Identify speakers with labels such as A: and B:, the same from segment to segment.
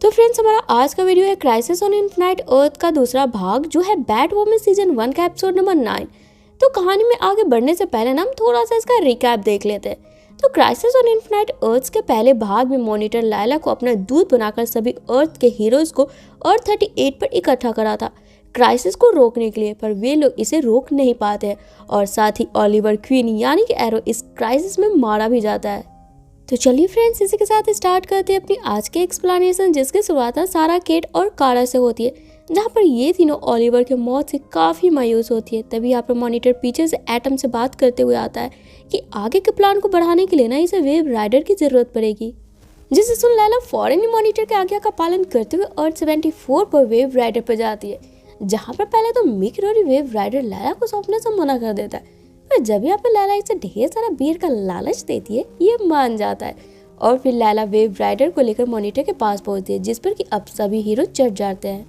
A: तो फ्रेंड्स, हमारा आज का वीडियो है क्राइसिस ऑन इन्फिनाइट अर्थ का दूसरा भाग, जो है बैटवुमन सीजन 1 का एपिसोड नंबर 9। तो कहानी में आगे बढ़ने से पहले ना हम थोड़ा सा इसका रिकैप देख लेते हैं। तो क्राइसिस ऑन इन्फिनाइट अर्थ के पहले भाग में मॉनिटर लायला को अपना दूत बनाकर सभी अर्थ के हीरोज को अर्थ 38 पर इकट्ठा करा था क्राइसिस को रोकने के लिए, पर वे लोग इसे रोक नहीं पाते हैं और साथ ही ओलिवर क्वीन यानी कि एरो इस क्राइसिस में मारा भी जाता है। तो चलिए फ्रेंड्स, इसी के साथ स्टार्ट करते हैं अपनी आज के एक्सप्लेनेशन, जिसकी शुरुआत सारा, केट और कारा से होती है, जहाँ पर ये तीनों ओलिवर के मौत से काफ़ी मायूस होती है। तभी यहाँ पर मॉनिटर पीछे से एटम से बात करते हुए आता है कि आगे के प्लान को बढ़ाने के लिए ना इसे वेव राइडर की ज़रूरत पड़ेगी, जिसे सुन लैला फौरन ही मॉनिटर के आज्ञा का पालन करते हुए अर्थ 74 पर वेव राइडर पर जाती है, जहाँ पर पहले तो मिक रोरी वेव राइडर लैला को सौंपने से मना कर देता है, पर जब यहाँ पर लैला इसे ढेर सारा बियर का लालच देती है, ये मान जाता है और फिर लैला वेव राइडर को लेकर मॉनिटर के पास पहुंचती है, जिस पर कि अब सभी हीरो चढ़ जाते हैं।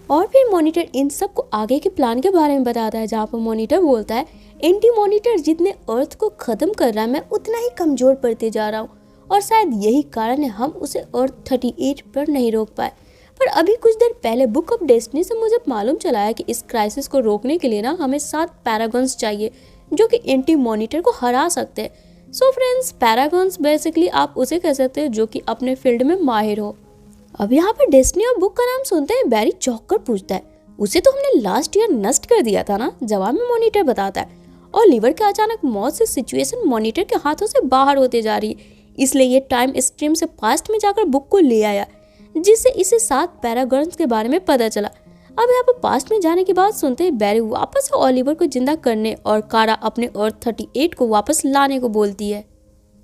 A: और फिर मॉनिटर इन सब को आगे के प्लान के बारे में बताता है, जहाँ पर मॉनिटर बोलता है, एंटी मॉनिटर जितने अर्थ को खत्म कर रहा है, मैं उतना ही कमजोर पड़ते जा रहा हूँ और शायद यही कारण है हम उसे अर्थ 38 पर नहीं रोक पाए। पर अभी कुछ देर पहले बुक ऑफ डेस्टिनी से मुझे मालूम चला है कि इस क्राइसिस को रोकने के लिए ना हमें 7 पैरागन्स चाहिए, जो कि एंटी मॉनिटर को हरा सकते हैं। सो फ्रेंड्स, पैरागन्स बेसिकली आप उसे कह सकते हैं जो कि अपने फील्ड में माहिर हो। अब यहाँ पर डेस्टिनी और बुक का नाम सुनते हैं बैरी चौंक कर पूछता है, उसे तो हमने लास्ट ईयर नष्ट कर दिया था ना। जवाब में मॉनिटर बताता है, और लिवर के अचानक मौत से सिचुएशन मॉनिटर के हाथों से बाहर होते जा रही है, इसलिए ये टाइम स्ट्रीम से पास्ट में जाकर बुक को ले आया, जिससे इसे 7 पैरागन्स के बारे में पता चला। अब यहाँ पर पास्ट में जाने के बाद सुनते हैं बैरी वापस ओलिवर को जिंदा करने और कारा अपने अर्थ 38 को वापस लाने को बोलती है,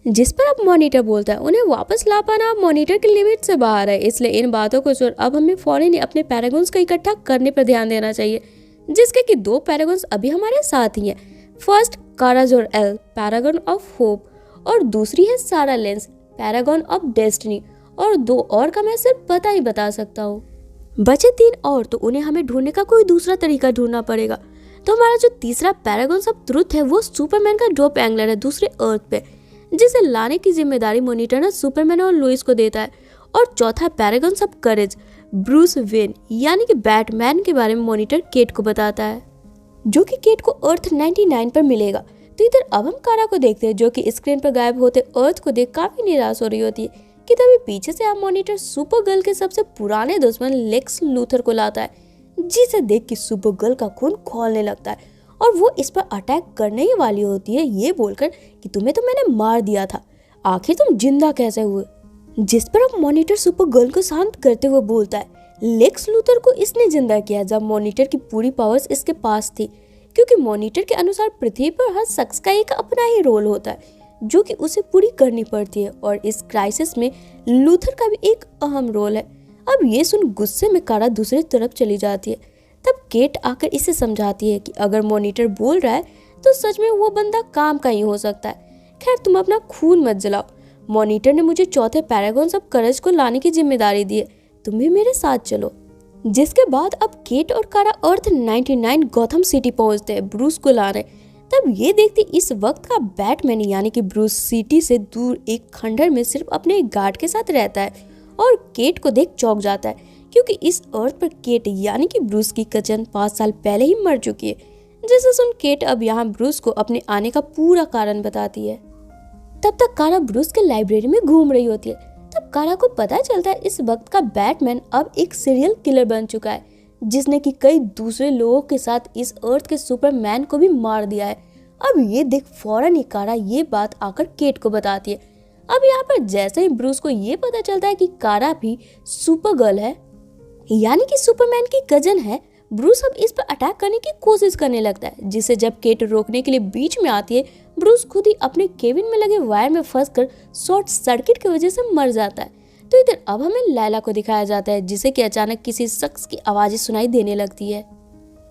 A: जिस पर अब मॉनिटर बोलता है उन्हें वापस ला पाना अब मॉनिटर की लिमिट से बाहर है, इसलिए इन बातों को छोड़ अब हमें फौरन अपने पैरागन्स को इकट्ठा करने पर ध्यान देना चाहिए, जिसके कि 2 पैरागन्स अभी हमारे साथ ही हैं। फर्स्ट कारा जोर एल, पैरागन ऑफ होप, और दूसरी है सारा लेंस, पैरागन ऑफ डेस्टिनी, और 2 और का मैं सिर्फ पता ही बता सकता हूँ। बचे 3 और, तो उन्हें हमें ढूंढने का कोई दूसरा तरीका ढूंढना पड़ेगा। तो हमारा जो तीसरा पैरागन ऑफ ट्रुथ है वो सुपरमैन का डोप एंगलर है दूसरे अर्थ पे, जिसे लाने की जिम्मेदारी मॉनिटर ना सुपरमैन और लुइस को देता है। और चौथा paragon of courage Bruce Wayne यानी कि बैटमैन के बारे में मॉनिटर केट को बताता है, जो कि केट को अर्थ 99 पर मिलेगा। तो इधर अब हम कारा को देखते हैं, जो कि स्क्रीन पर गायब होते अर्थ को देख काफी निराश हो रही होती है कि तभी पीछे से आप मॉनिटर सुपर गर्ल के सबसे पुराने दुश्मन लेक्स लूथर को लाता है, जिसे देख के सुपर गर्ल का खून खौलने लगता है और वो इस पर अटैक करने ही वाली होती है, ये बोलकर कि तुम्हें तो मैंने मार दिया था, आखिर तुम जिंदा कैसे हुए। जिस पर अब मॉनिटर सुपर गर्ल को शांत करते हुए बोलता है, लेक्स लूथर को इसने जिंदा किया जब मॉनिटर की पूरी पावर्स इसके पास थी, क्योंकि मॉनिटर के अनुसार पृथ्वी पर हर शख्स का एक अपना ही रोल होता है जो कि उसे पूरी करनी पड़ती है, और इस क्राइसिस में लूथर का भी एक अहम रोल है। अब ये सुन गुस्से में कारा दूसरी तरफ चली जाती है। तब केट आकर इसे समझाती है कि अगर मॉनिटर बोल रहा है तो सच में वो बंदा काम का ही हो सकता है। खैर, तुम अपना खून मत जलाओ, मॉनिटर ने मुझे चौथे पैरागन्स ऑफ करेज को लाने की जिम्मेदारी दी है, तुम भी मेरे साथ चलो। जिसके बाद अब केट और कारा अर्थ 99 गॉथम सिटी पहुंचते हैं ब्रूस को लाने। तब ये देखते इस वक्त का बैटमैन यानी कि ब्रूस सिटी से दूर एक खंडहर में सिर्फ अपने एक गार्ड के साथ रहता है और केट को देख चौंक जाता है, क्योंकि इस अर्थ पर केट यानी कि ब्रूस की कजन 5 साल पहले ही मर चुकी है। जिसे सुन केट अब यहाँ ब्रूस को अपने आने का पूरा कारण बताती है। तब तक कारा ब्रूस के लाइब्रेरी में घूम रही होती है। तब कारा को पता चलता है इस वक्त का बैटमैन अब एक सीरियल किलर बन चुका है, जिसने कि कई दूसरे लोगों के साथ इस अर्थ के सुपरमैन को भी मार दिया है। अब ये देख फौरन ही कारा ये बात आकर केट को बताती है। अब यहाँ पर जैसे ही ब्रूस को ये पता चलता है कि कारा भी सुपर गर्ल है यानी कि सुपरमैन की कजन है, ब्रूस अब इस पर अटैक करने की कोशिश करने लगता है, जिसे जब केट रोकने के लिए बीच में आती है, ब्रूस खुद ही अपने केबिन में लगे वायर में फंसकर शॉर्ट सर्किट की वजह से मर जाता है। तो इधर अब हमें लैला को दिखाया जाता है, जिसे कि अचानक किसी शख्स की आवाजें सुनाई देने लगती है,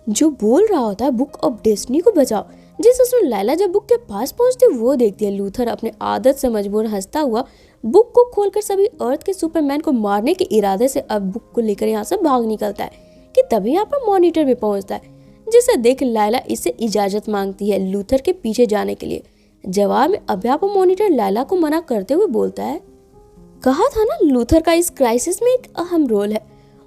A: जो बोल रहा होता है बुक ऑफ डेस्टिनी को बचाओ। जिसे सुन लैला जब बुक के पास पहुंचती है, वो देखती है लूथर अपने आदत से मजबूर हंसता हुआ बुक को खोलकर सभी अर्थ के सुपरमैन को मारने के इरादे से अब बुक को लेकर यहाँ से भाग निकलता है कि तभी यहाँ पर मॉनिटर भी पहुंचता है, जिसे देख लैला इससे इजाजत मांगती है लूथर के पीछे जाने के लिए। जवाब में अब यहाँ पर मॉनिटर लैला को मना करते हुए बोलता है, कहा था ना लूथर का इस क्राइसिस में एक अहम रोल है,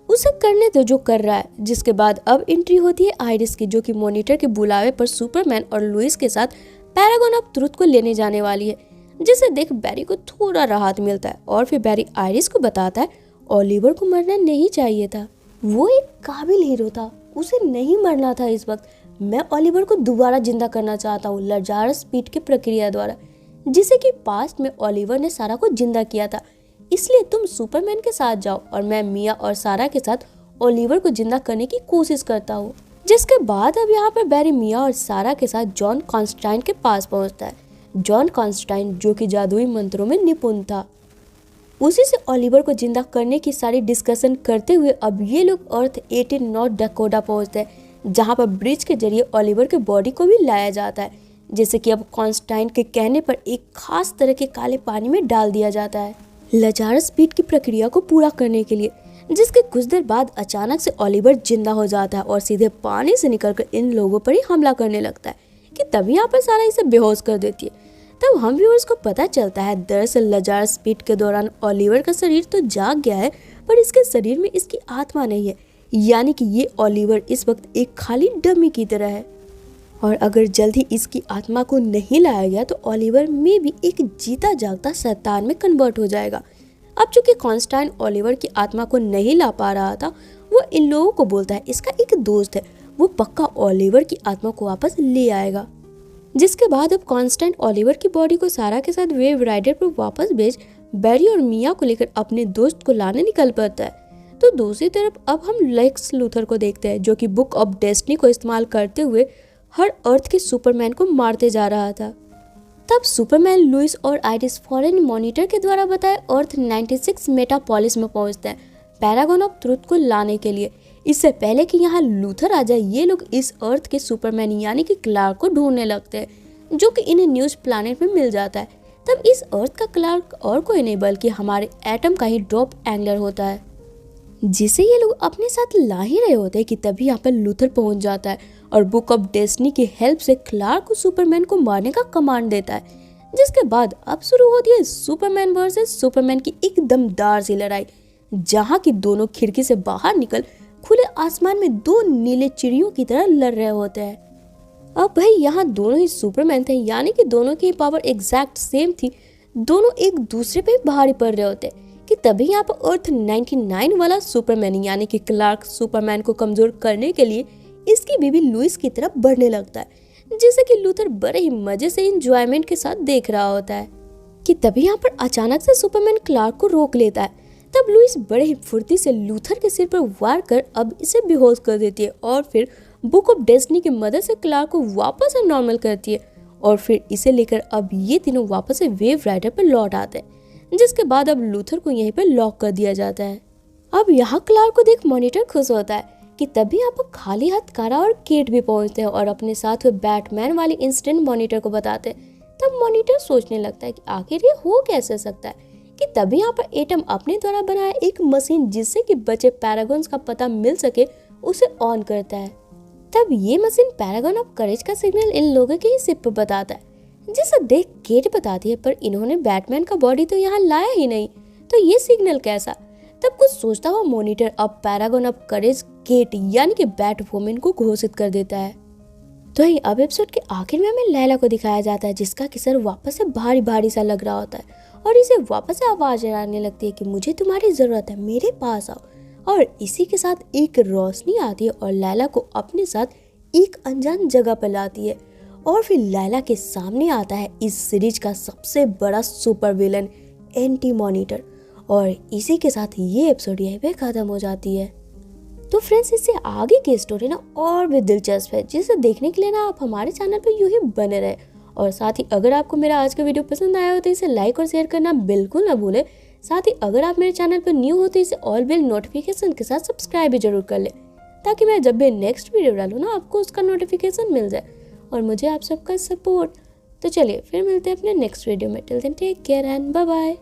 A: उसे करने दो जो कर रहा है। जिसके बाद अब एंट्री होती है आइरिस की, जो कि मॉनिटर के बुलावे पर सुपरमैन और लुइस के साथ पैरागन ऑफ ट्रुथ को लेने जाने वाली है। जिसे देख बैरी को थोड़ा राहत मिलता है और फिर बैरी आइरिस को बताता है ओलिवर को मरना नहीं चाहिए था, वो एक काबिल हीरो था, उसे नहीं मरना था इस वक्त। मैं ओलिवर को दोबारा जिंदा करना चाहता हूँ लजारस पीट की प्रक्रिया द्वारा, जिसे कि पास्ट में ओलिवर ने सारा को जिंदा किया था। इसलिए तुम सुपरमैन के साथ जाओ और मैं मिया और सारा के साथ ओलिवर को जिंदा करने की कोशिश करता हूँ। जिसके बाद अब यहाँ पर बैरी मिया और सारा के साथ जॉन कॉन्स्टाइन के पास पहुँचता है। जॉन कॉन्स्टाइन जो कि जादुई मंत्रों में निपुण था, उसी से ओलिवर को जिंदा करने की सारी डिस्कशन करते हुए अब ये लोग अर्थ 18 नॉर्थ डकोटा पहुँचते हैं, जहाँ पर ब्रिज के जरिए ओलिवर के बॉडी को भी लाया जाता है, जैसे कि अब कॉन्स्टाइन के कहने पर एक खास तरह के काले पानी में डाल दिया जाता है लजारस पीट की प्रक्रिया को पूरा करने के लिए। जिसके कुछ देर बाद अचानक से ओलिवर जिंदा हो जाता है और सीधे पानी से निकलकर इन लोगों पर ही हमला करने लगता है कि तभी यहाँ पर सारा इसे बेहोश कर देती है। तब हम व्यूअर्स को पता चलता है दरअसल लजारस पीट के दौरान ओलिवर का शरीर तो जाग गया है, पर इसके शरीर में इसकी आत्मा नहीं है, यानी कि ये ओलिवर इस वक्त एक खाली डमी की तरह है। और अगर जल्द ही इसकी आत्मा को नहीं लाया गया तो ओलिवर में भी एक जीता जागता शैतान में कन्वर्ट हो जाएगा। अब चूंकि कॉन्स्टाइन ओलिवर की आत्मा को नहीं ला पा रहा था, वो इन लोगों को बोलता है इसका एक दोस्त है, वो पक्का ओलिवर की आत्मा को वापस ले आएगा। जिसके बाद अब कॉन्स्टाइन ओलिवर की बॉडी को सारा के साथ वेव राइडर पर वापस भेज बैरी और मिया को लेकर अपने दोस्त को लाने निकल पड़ता है। तो दूसरी तरफ अब हम लेक्स लूथर को देखते हैं, जो कि बुक ऑफ डेस्टिनी को इस्तेमाल करते हुए हर अर्थ के सुपरमैन को मारते जा रहा था। तब सुपरमैन लुइस और आइरिस फॉरेन मॉनिटर के द्वारा बताए अर्थ 96 मेटापोलिस में पहुंचते हैं पैरागन ऑफ ट्रुथ को लाने के लिए। इससे पहले कि यहाँ लूथर आ जाए, ये लोग इस अर्थ के सुपरमैन यानी कि क्लार्क को ढूंढने लगते हैं, जो कि इन्हें न्यूज प्लैनेट में मिल जाता है। तब इस अर्थ का क्लार्क और कोई नहीं बल्कि हमारे एटम का ही ड्रॉप एंगलर होता है, जिसे ये लोग अपने साथ ला ही रहे होते हैं कि तभी यहाँ पर लूथर पहुंच जाता है और बुक ऑफ डेस्टिनी की हेल्प से क्लार्क को सुपरमैन को मारने का कमांड देता है। जिसके बाद अब शुरू होती है सुपरमैन वर्सेस सुपरमैन की एक दमदार सी लड़ाई, जहाँ की दोनों खिड़की से बाहर निकल खुले आसमान में दो नीले चिड़ियों की तरह लड़ रहे होते हैं। अब भाई यहाँ दोनों ही सुपरमैन थे, यानी कि दोनों की पावर एग्जैक्ट सेम थी, दोनों एक दूसरे पे भारी पड़ रहे होते कि तभी यहाँ पर अर्थ 99 वाला सुपरमैन यानी कि क्लार्क सुपरमैन को कमजोर करने के लिए इसकी बीवी लुइस की तरफ बढ़ने लगता है, जिसे कि लूथर बड़े ही मजे से इंजॉयमेंट के साथ देख रहा होता है कि तभी यहाँ पर अचानक से सुपरमैन क्लार्क को रोक लेता है। तब लुइस बड़े ही फुर्ती से लूथर के सिर पर वार कर अब इसे बेहोश कर देती है और फिर बुक ऑफ डेस्टिनी की मदद से क्लार्क को वापस से नॉर्मल करती है और फिर इसे लेकर अब ये तीनों वापस से वेव राइडर पर लौट आते हैं। जिसके बाद अब लूथर को यहीं पर लॉक कर दिया जाता है। अब यहाँ क्लार्क को देख मॉनिटर खुश होता है कि तभी यहाँ पर खाली हाथ कारा और केट भी पहुंचते हैं और अपने साथ में बैटमैन वाली इंसिडेंट मॉनिटर को बताते हैं। तब मॉनिटर सोचने लगता है कि आखिर ये हो कैसे सकता है कि तभी यहाँ पर एटम अपने द्वारा बनाया एक मशीन जिससे कि बचे पैरागन्स का पता मिल सके उसे ऑन करता है। तब ये मशीन पैरागन ऑफ करेज का सिग्नल इन लोगों के ही सिप पर बताता है, जिसे देख केट बताती है पर इन्होंने बैटमैन का बॉडी तो यहाँ लाया ही नहीं, तो ये सिग्नल कैसा। तब कुछ सोचता हुआ मॉनिटर अब पैरागन ऑफ करेज केट यानी कि बैट वुमन को घोषित कर देता है। तो ही अब एपिसोड के आखिर में हमें लैला को दिखाया जाता है, जिसका कि सर वापस से भारी भारी सा लग रहा होता है और इसे वापस से आवाज आने लगती है कि मुझे तुम्हारी जरूरत है, मेरे पास आओ। और इसी के साथ एक रोशनी आती है और लैला को अपने साथ एक अनजान जगह पर लाती है और फिर लैला के सामने आता है इस सीरीज का सबसे बड़ा सुपर विलन एंटी मॉनिटर। और इसी के साथ ये एपिसोड यहीं पे खत्म हो जाती है। तो फ्रेंड्स, इससे आगे की स्टोरी ना और भी दिलचस्प है, जिसे देखने के लिए ना आप हमारे चैनल पे यूं ही बने रहे। और साथ ही अगर आपको मेरा आज का वीडियो पसंद आया हो तो इसे लाइक और शेयर करना बिल्कुल ना भूले। साथ ही अगर आप मेरे चैनल पर न्यू हो तो इसे ऑल बेल नोटिफिकेशन के साथ सब्सक्राइब भी जरूर कर ले, ताकि मैं जब भी नेक्स्ट वीडियो डालूँ ना आपको उसका नोटिफिकेशन मिल जाए और मुझे आप सबका सपोर्ट। तो चलिए फिर मिलते हैं अपने नेक्स्ट वीडियो में। Till then take care and bye bye.